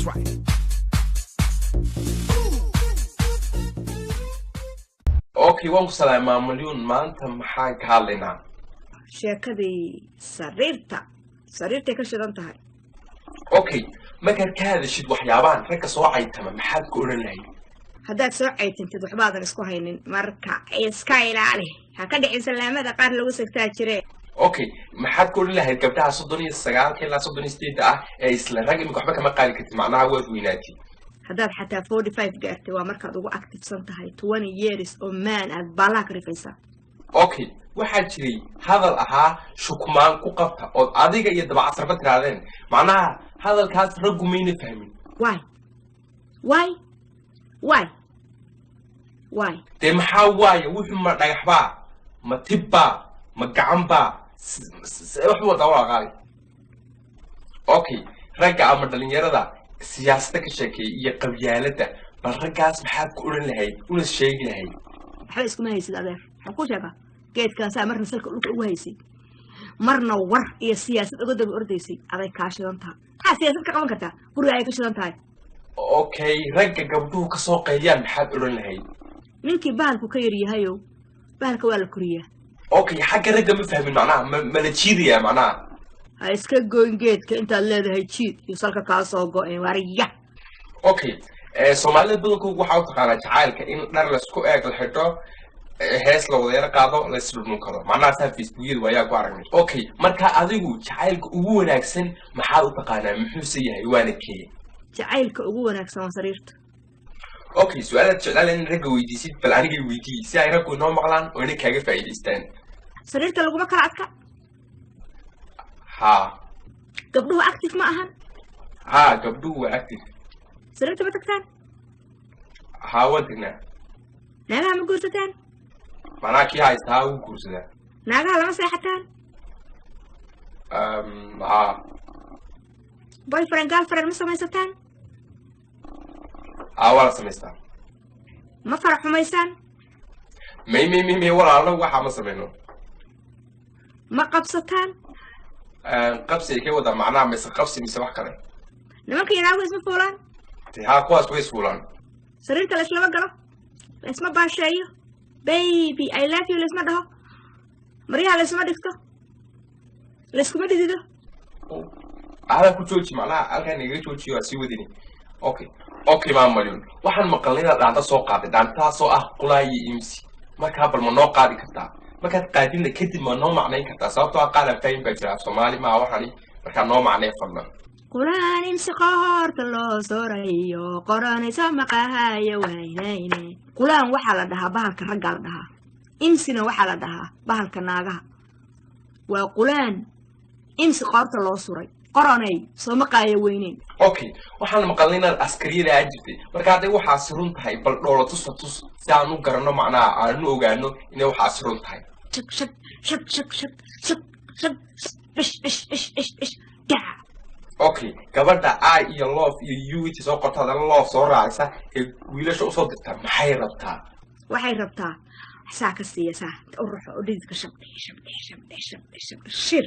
right. Okay, waan ku salaamaa Malyuun maanta maxaan ka hadlaynaa sheekadii sariirtay ka shidan tahay. Okay, markaad ka hadashid waxyaabahan ragga soo caytama maxaad ku oran lahayd haddaad soo caytintid waxbaadan isku haynin marka iska ilaali ha ka dhicin salaamada qaar lagu sagtaa jiree. Okay, maxaad ku oran lahayd gabdhaha 39 ilaa 38 ah ee isla rag imika waxba kama qaali kartid macnaha waad weynaatid haddaad xataa 45 gaartay waa markaad ugu activesan tahay 20 years oo man aad baalaha ka rifaysaa. Okay, waxaa jiray hadal ahaa shukmaan ku qabta oo adiga iyo dabacasarba tiraadeen macnaha hadalkaas raggu mayna fahmin why dee maxaa waaye wuxuu ma dhagaxbaa ma tibbaa ma gacanbaa wax wada walaaqaali okay ragga ama dhalinyarada siyaasadda ka sheekeeyay iyo qabyaaladda bal raggaas maxaad ku oran lahayd una sheegi lahayd waxba iskuma haysid adeer waxaan ku sheegaa geedkaasaa marna salka dhulka ugu haysay marna war iyo siyaasad uga daba ordaysay aday kaa shidan tahay maxaa siyaasad ka qaban kartaa guriga ay ka shidan tahay okay ragga gabdhuhu ka soo qaydiyaan maxaad oran lahayd ninkii bahalku ka yar yahayow bahalka waa la koriyaa okay xagga ragga ma fahmin macnaha ma la jiidayaa macnaha ha iska goyn geedka intaad leedahay jiid iyo salka kaa soo go-een wariya okay soomaalida badankoodu waxaa u taqaanaa jacaylka in dhar laisku eeg la xidho hees la wada yara qaado la isdhudhun karo macnaha saa facebookyada waayaa ku aragnay okay marka adigu jacaylka ugu wanaagsan maxaad u taqaanaa muxuuse yahay waana kee jacaylka ugu wanaagsan waa sariirta okay su'aalaad jeclaan in ragga weydiisid bal anigay weydii si ay raggu inoo maqlaan oo ina kaaga faa'iidaystaan sariirta laguma kala adka ها gabdhuhu active ma ahan ها gabdhuhu waa active sariirta ma tagtaan ها waan tagnaa naagaha ma guursataan macnaha kii haystaa wuu guursadaa naagaha lama seexataan ها boyfriend girlfriend ma samaysataan ها waa la samaystaa ma farax xumaysaan may walaalo waxa ma samayno ma qabsataan qabsi ay ka wada macnaha mise qabsi mise wax kale nimanka inaagu isma fuulaan ها kuwaas way isfuulaan sariirta la islama galo la isma baasheeyo baby I love you la isma dhaho maryaha la isma dhigto la iskuma dhidido ala ku jooji macnaha halkan iga joojiyo waa sii wadini okay ma Malyuun waxaan maqalnay dhaanta soo qaaday dhaantaasoo ah qulaayi imsi markaa bal ma noo qaadi kartaa markaad qaadina kadib ma noo macnayn kartaa sababtoo ah qaala fahim baa jira Soomaali ma waxani markaa noo macnay fadlan qulaan imsi qoorta loo soorayo qoranaysa maqahayo waynayne qulaan waxaa la dhahaa bahalka ragga la dhahaa imsina waxaa la dhahaa bahalka naagaha waa qulaan imsi qoorta loo suray qoranay soo maqaayo weynayn okay waxaan maqalnay inaad askariyada aad jirtay marka hadday waxaas run tahay bal dhoola tus si aan u garanno macnaha aan u ogaano inay waxaas run tahay okay gabadha I iyo love iyo you soo qortada love soo raacaysa ee wiilasha u soo dirta maxay rabtaa waxay rabtaa saa ka siiyasa u ruuxo oo dhididka shabdhe shir